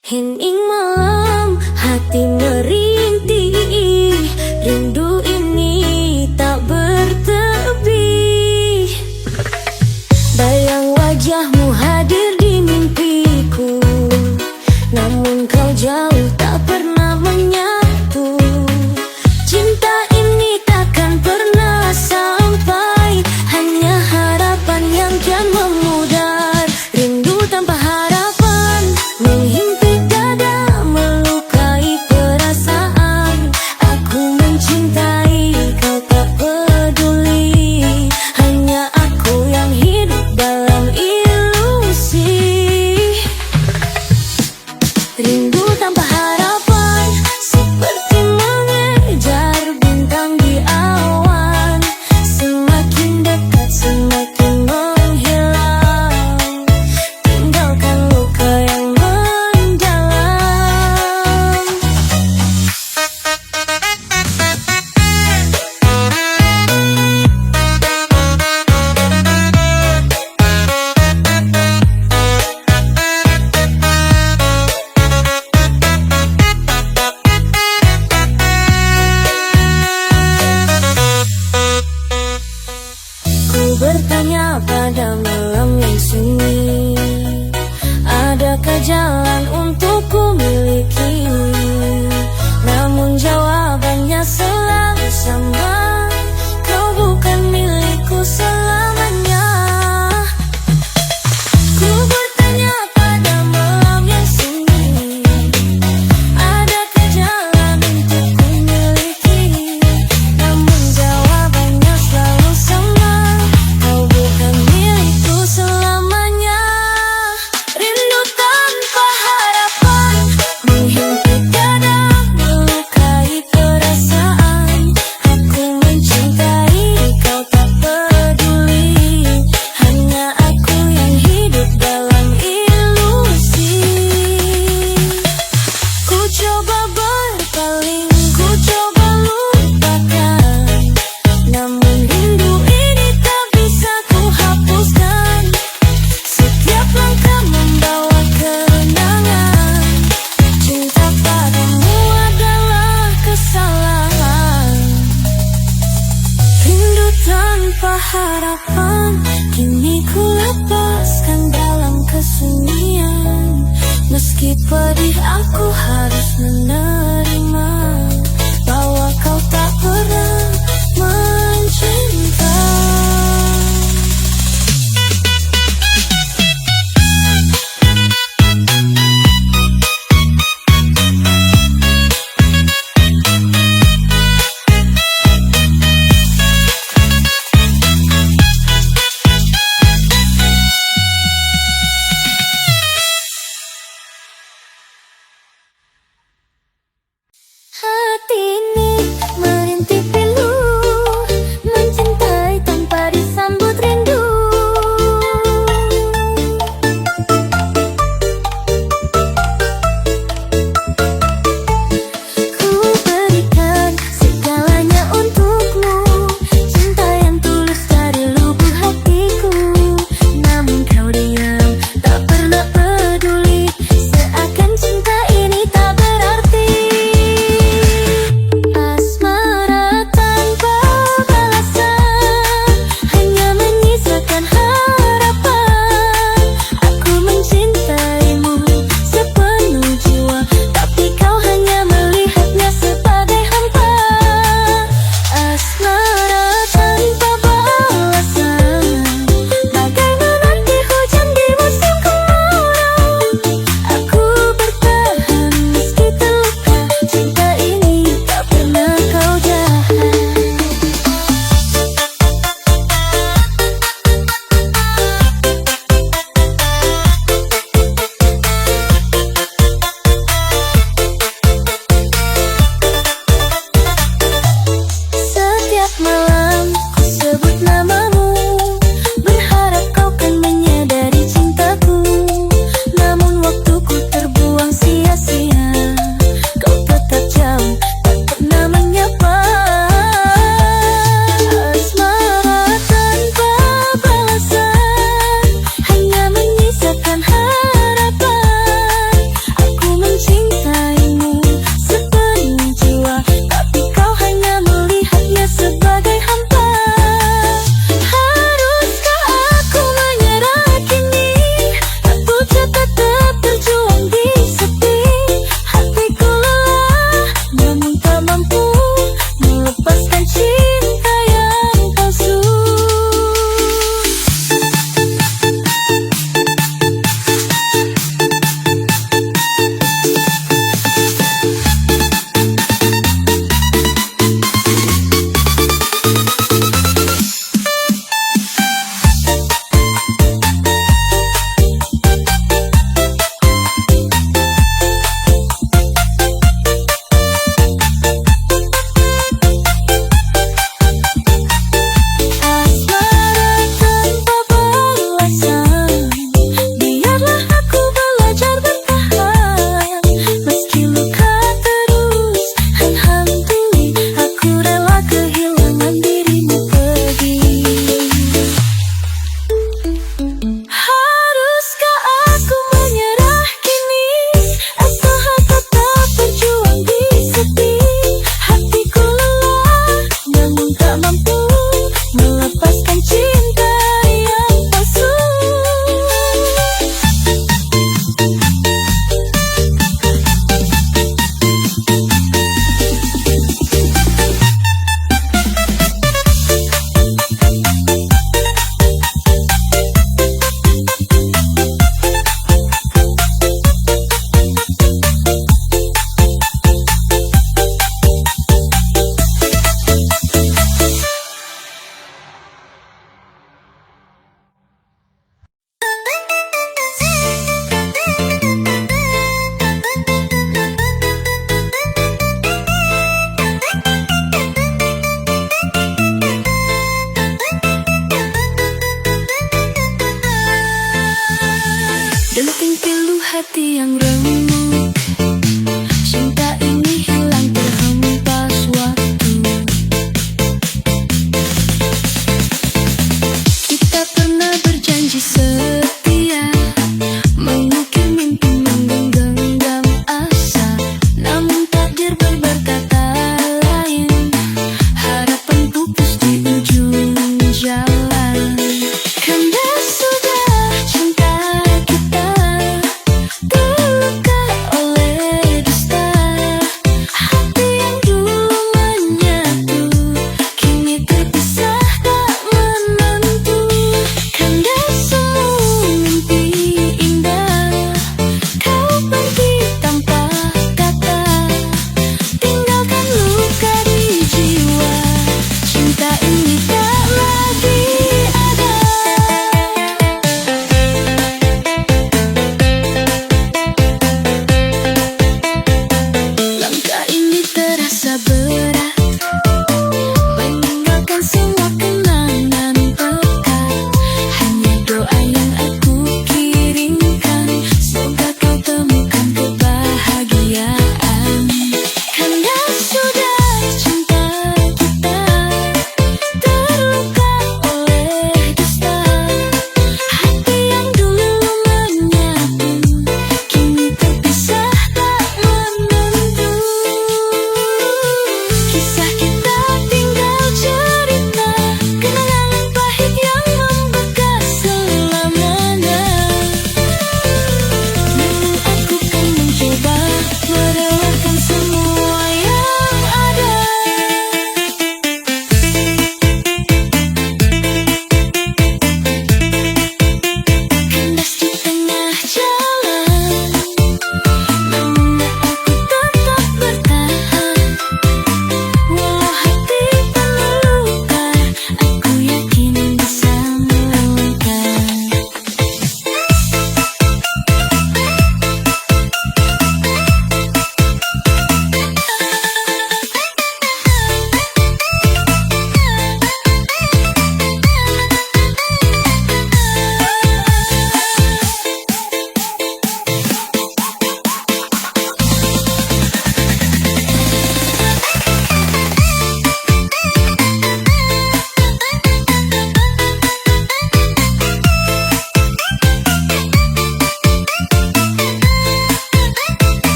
Hening malam, hati merintih, rindu ini tak bertepi. Bayang wajahmu hadir di mimpiku, namun kau jauh tak pernah menyatu. Cinta ini takkan pernah sampai, hanya harapan yang kian memudar. Rindu tanpa harapan menghimpit dada, melukai perasaan. Aku mencintai, kau tak peduli, hanya aku yang hidup dalam ilusi. Rindu tanpa harapan seperti mengejar bintang di awan, semakin dekat semakin menghilang, tinggalkan luka yang mendalam. Ku bertanya pada malam yang sunyi, adakah jalan untuk ku miliki? Namun jawabannya selalu sama, kau bukan milikku selamanya. Ku bertanya pada malam yang sunyi, adakah jalan untuk ku miliki? Namun jawabannya selalu sama, kau bukan milikku selamanya. Rindu tanpa harapan menghimpit dada, melukai perasaan. Aku mencintai, kau tak peduli, hanya aku yang hidup dalam ilusi. Ku coba berpaling, ku coba lupakan, namun rindu ini tak bisa ku hapuskan. Setiap langkah membawa kenangan, cinta padamu adalah kesalahan. Rindu tanpa harapan, kini ku lepaskan dalam kesunyian. Meski pedih aku harus menerima bahwa kau tak pernah mencinta.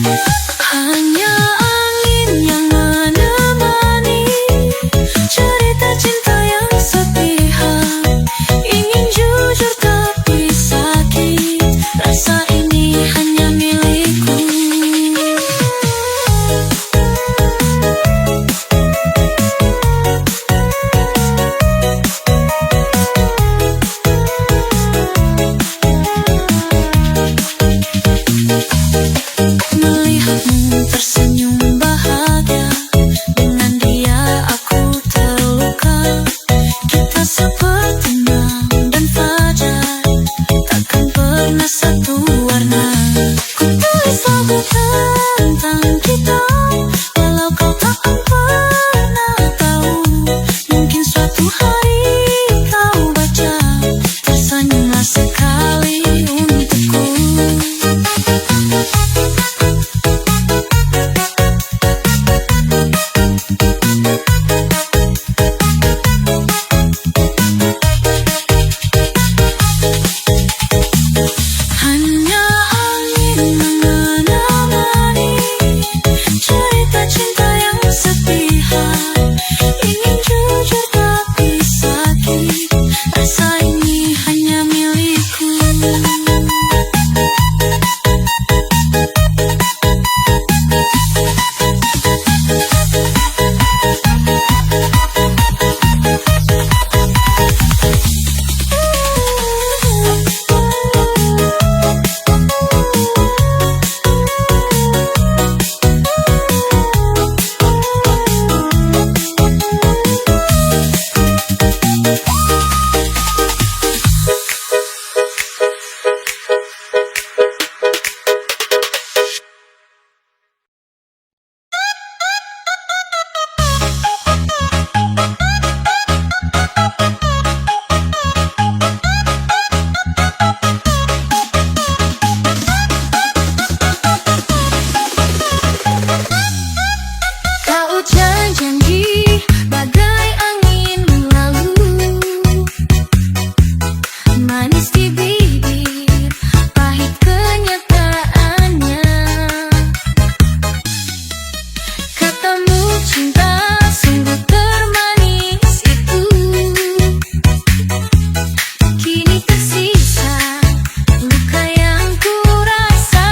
Hanya angin yang menemani cerita cinta yang sepihak. Ingin jujur tapi sakit, rasa ini hanya milikku. Melihatmu tersenyum bahagia, dengan dia aku terluka. Kita seperti malam dan fajar, takkan pernah satu warna. Ku tulis lagu tentang kita, walau kau takkan pernah tahu. Mungkin suatu hari kau baca, tersenyumlah sekali untukku. Hanya angin menemani cerita cinta yang sepihak. Ingin jujur tapi sakit, rasa ini hanya milikku. Tak ucap janji bagai angin berlalu, manis di bibir, pahit kenyataannya. Katamu cinta sungguh termanis itu, kini tersisa luka yang ku rasa.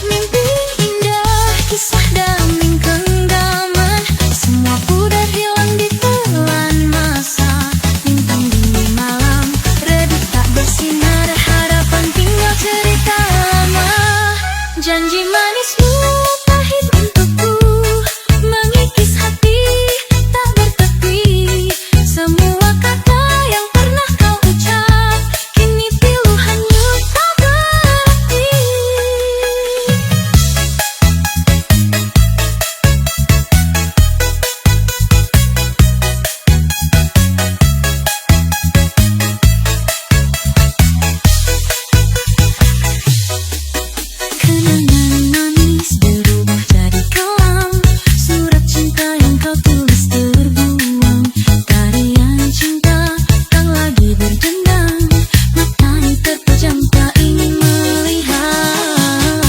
Mimpi indah, kisah daming genggaman, semua pudar hilang ditelan masa. Bintang di malam redup tak bersinar, harapan tinggal cerita lama. Janji manismu pahit untukku, mengikis hati tak bertepi. Semua kata yang pernah kau ucap, kini pilu hanyut tak berarti. Kenangan manis berubah jadi kelam, surat cinta yang kau tulis terbuang. Tarian cinta tak lagi berdendang, matanya terpejam tak ingin melihat.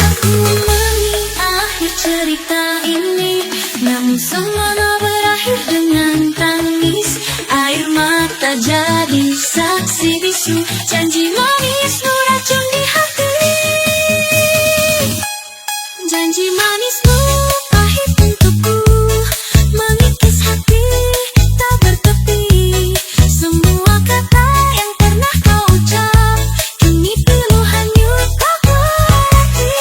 Aku memahami akhir cerita ini, namun semua berakhir dengan tangis. Air mata jadi saksi bisu, janji manismu racun di hati. Janji manismu pahit untukku, mengikis hati tak bertepi. Semua kata yang pernah kau ucap, kini pilu hanyut tak berarti.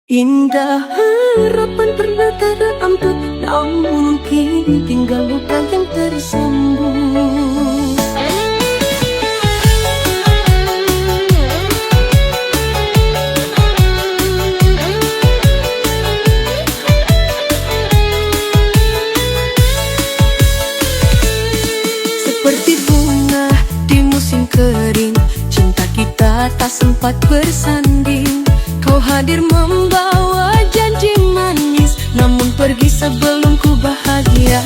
Indah harapan pernah teramput, namun kini tinggal luka yang tersambung. Seperti bunga di musim kering, cinta kita tak sempat bersanding. Kau hadir membawa janji manis, namun pergi sebelum ku bahagia.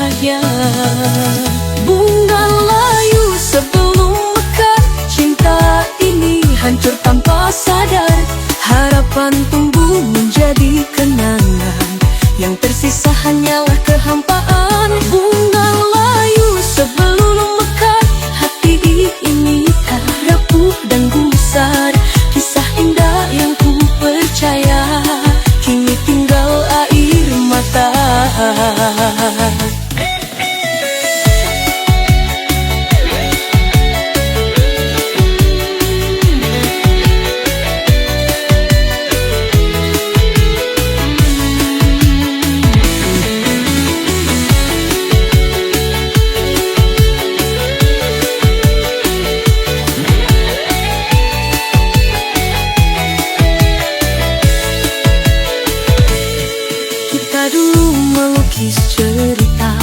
Bunga layu sebelum mekar, cinta ini hancur tanpa sadar. Harapan tumbuh menjadi kenangan, yang tersisa hanyalah kehampaan. Bunga layu sebelum mekar, hati ini tak rapuh dan gusar. Kisah indah yang ku percaya kini tinggal air mata. Dulu melukis cerita,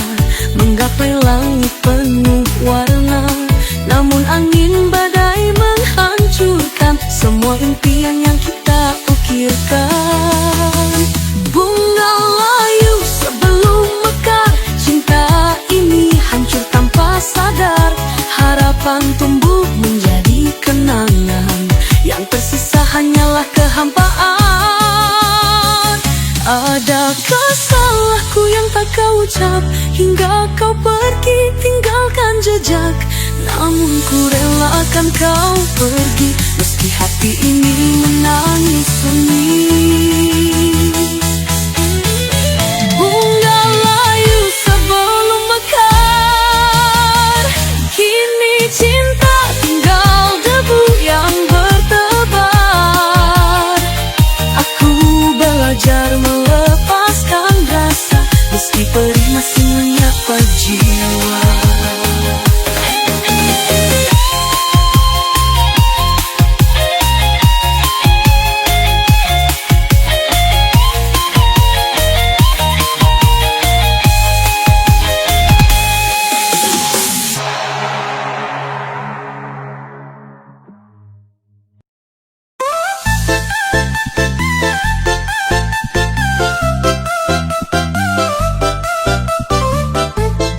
menggapai langit penuh warna, namun angin badai menghancurkan semua impian yang kita ukirkan. Bunga layu sebelum mekar, cinta ini hancur tanpa sadar. Harapan tumbuh menjadi kenangan, yang tersisa hanyalah kehampaan. Adakah salahku yang tak kau ucap, hingga kau pergi tinggalkan jejak? Namun ku relakan kau pergi, meski hati ini menangis sunyi. Bunga layu sebelum mekar, kini cinta tinggal debu yang bertebar. Aku belajar melepaskan rasa, meski perih masih menyapa jiwa.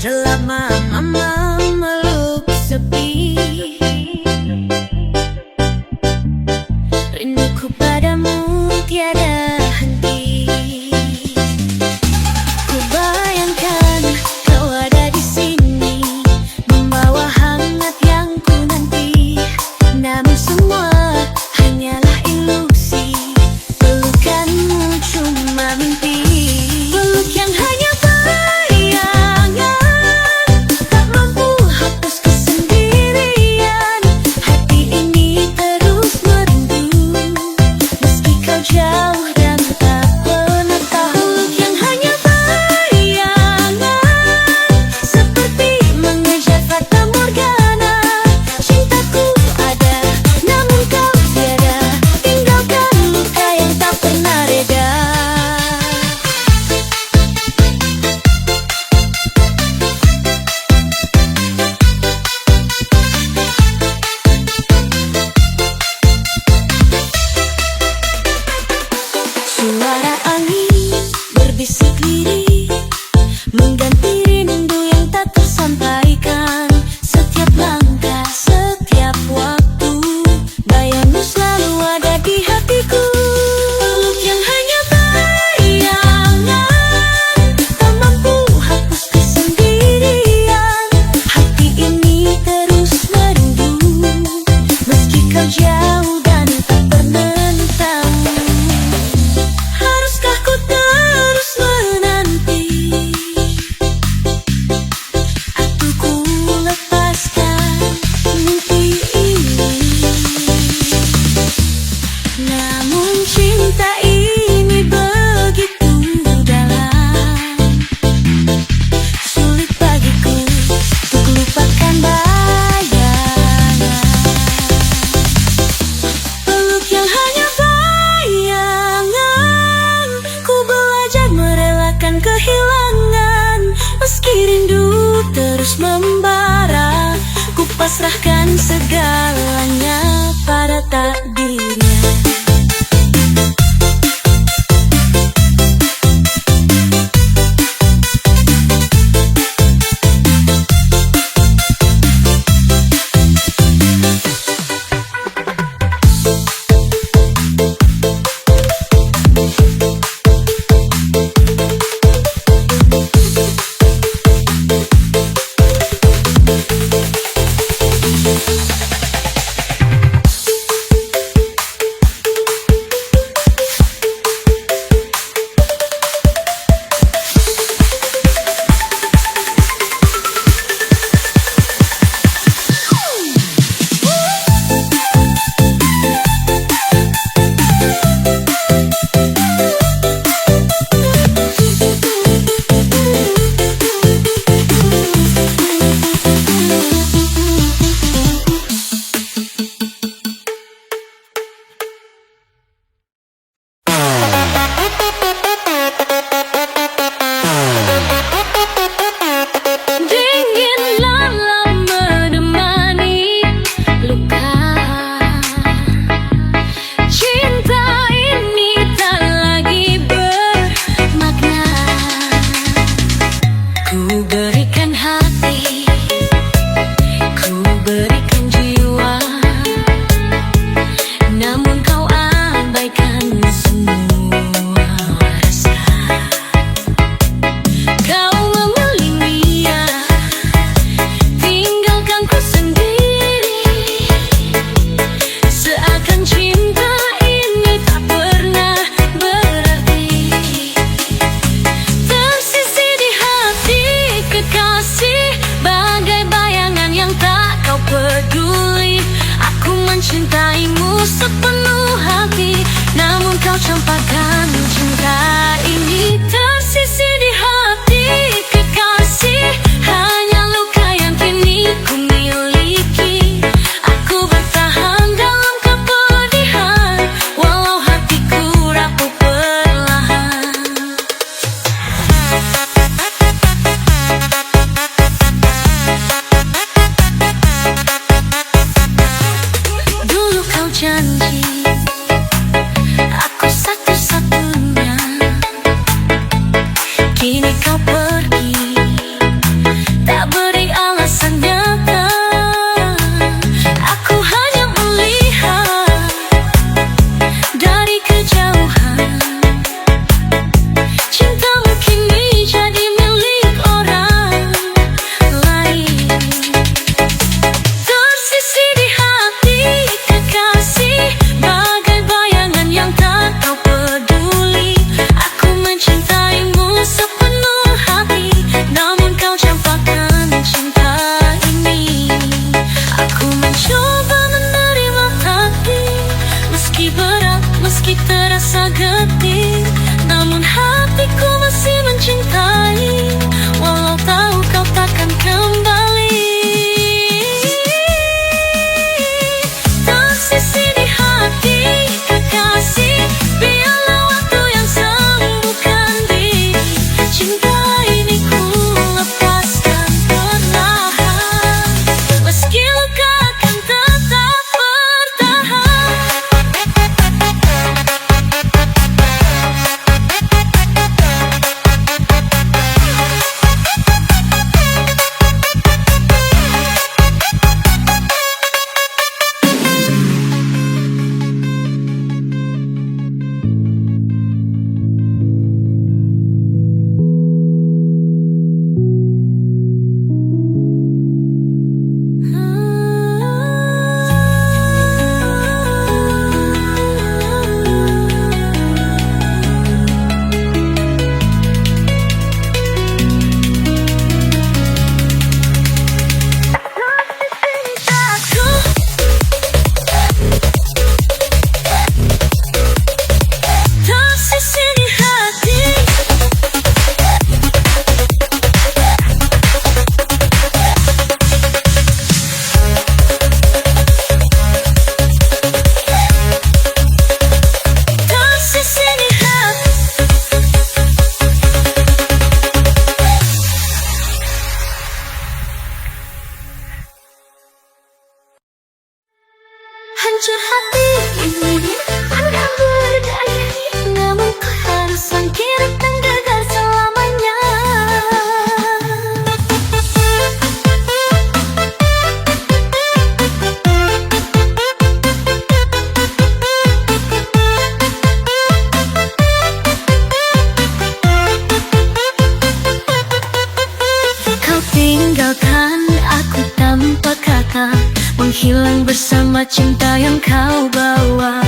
Selama mama meluk sepi, rinduku padamu tiada henti. Ku bayangkan kau ada di sini, membawa hangat yang ku nanti. Namun semua hanyalah ilusi, pelukanmu cuma mimpi. Peluk yang hanya suara angin berbisik lirih, mengganti rindu yang tak tersampaikan. Setiap langkah, setiap waktu, bayangmu selalu ada di hatiku. Peluk yang hanya bayangan, tak mampu hapus kesendirian. Hati ini terus merindu, meski kau jauh dan tak bernentang. Haruskah ku terus menanti, atau ku lepaskan mimpi ini? Namun cinta ini rindu terus membara, ku pasrahkan segalanya pada takdirnya. Cintaimu sepenuh hati, namun kau campakkan cinta ini tersisi di hati kekasih. Hanya luka yang kini ku miliki, aku bertahan dalam kepedihan, walau hatiku rapuh perlahan. Janji aku satu-satunya, kini kau pergi, tak beri alasan nyata. Aku hanya melihat dari kejauhan, cintamu kini jadi milik orang lain. Tersisi di hati bagai bayangan yang tak kau peduli, aku mencintaimu sepenuh hati, namun kau campakkan cinta ini. Aku mencoba menerima takdir, meski berat, meski terasa getir, namun hatiku masih mencintai, walau tahu kau takkan kembali. Tersisi di hati kekasih, biarlah waktu yang sembuhkan diri. Cinta ini ku lepaskan perlahan, meski luka akan tetap bertahan. bersama cinta yang kau bawa.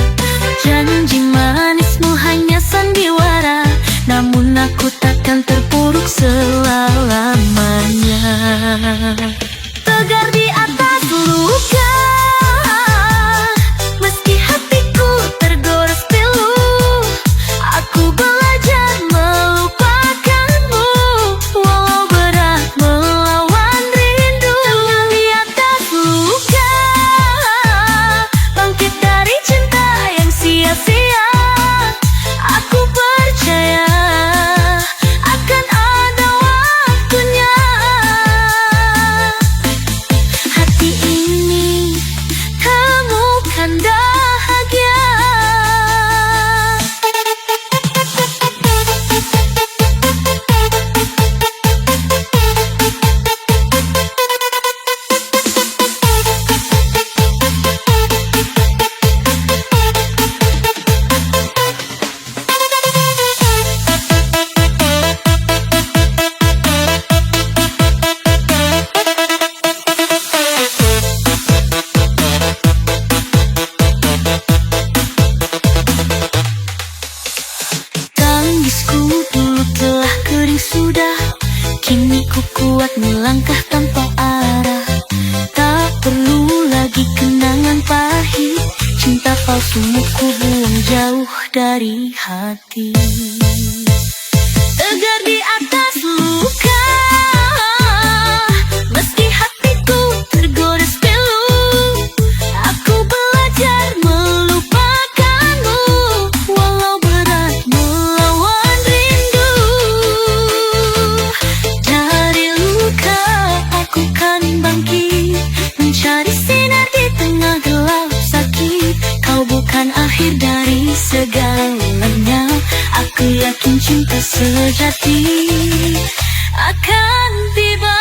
Janji manismu hanya sandiwara, namun aku takkan terpuruk selamanya. Tegar di atas luka, meski hatiku tergores pilu, aku belajar melupakanmu, walau berat melawan rindu. Tegar di atas luka, bangkit dari cinta yang sia-sia. Aku percaya akan ada waktunya. Hati ini temukan bahagia. Tangisku dulu telah kering sudah, kini ku kuat melangkah tanpa arah. Tak perlu lagi kenangan pahit, cinta palsumu ku buang jauh dari hati. Tegar di atas luka, meski hatiku tergores pilu, aku belajar melupakanmu, walau berat melawan rindu. Dari luka aku kan bangkit, mencari sinar di tengah gelap sakit. Kau bukan akhir dari segalanya, aku yakin cinta sejati akan tiba.